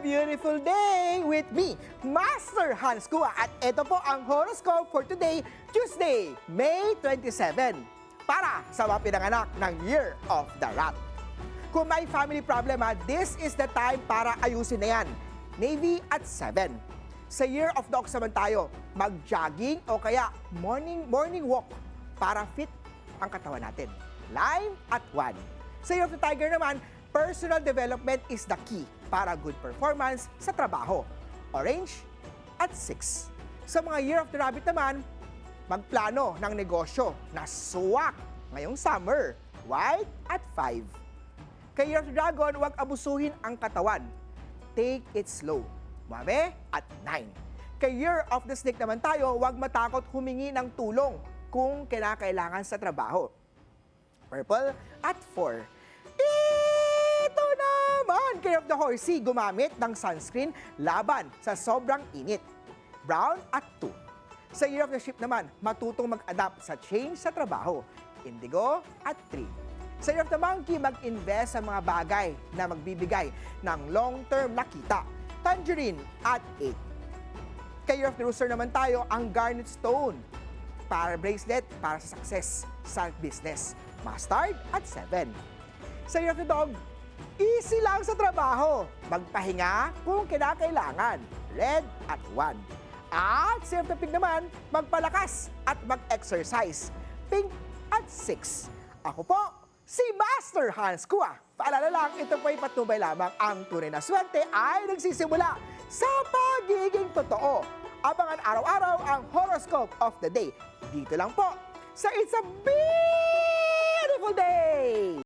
beautiful day with me, Master Hans Kua. At ito po ang horoscope for today, Tuesday, May 27, para sa mga pinanganak ng Year of the Rat. Kung may family problem, this is the time para ayusin na yan. Navy at 7. Sa Year of the Ox naman tayo, mag-jogging o kaya morning walk para fit ang katawan natin. Lime at 1. Sa Year of the Tiger naman, personal development is the key para good performance sa trabaho. Orange at 6. Sa mga Year of the Rabbit naman, magplano ng negosyo na suwak ngayong summer. White at 5. Kay Year of the Dragon, huwag abusuhin ang katawan. Take it slow. 9 at 9. Kay Year of the Snake naman tayo, huwag matakot humingi ng tulong kung kinakailangan sa trabaho. Purple at 4. Ito naman! Kay Year of the Horsey, gumamit ng sunscreen laban sa sobrang init. Brown at 2. Sa Year of the Sheep naman, matutong mag-adapt sa change sa trabaho. Indigo at 3. Sa Year of the Monkey, mag-invest sa mga bagay na magbibigay ng long-term na kita. Tangerine at 8. Kay Year of the Rooster naman tayo, ang garnet stone para bracelet para sa success sa business. Mustard at 7. Sa Year of the Dog, easy lang sa trabaho. Magpahinga kung kinakailangan. Red at 1. At sa Year of the Pig naman, magpalakas at mag-exercise. Pink at 6. Ako po, si Master Hans Kua. Paalala lang, ito po ay patnubay lamang. Ang tunay na swerte ay nagsisimula sa pagiging totoo. Abangan araw-araw ang horoscope of the day. Dito lang po sa It's a Beautiful Day!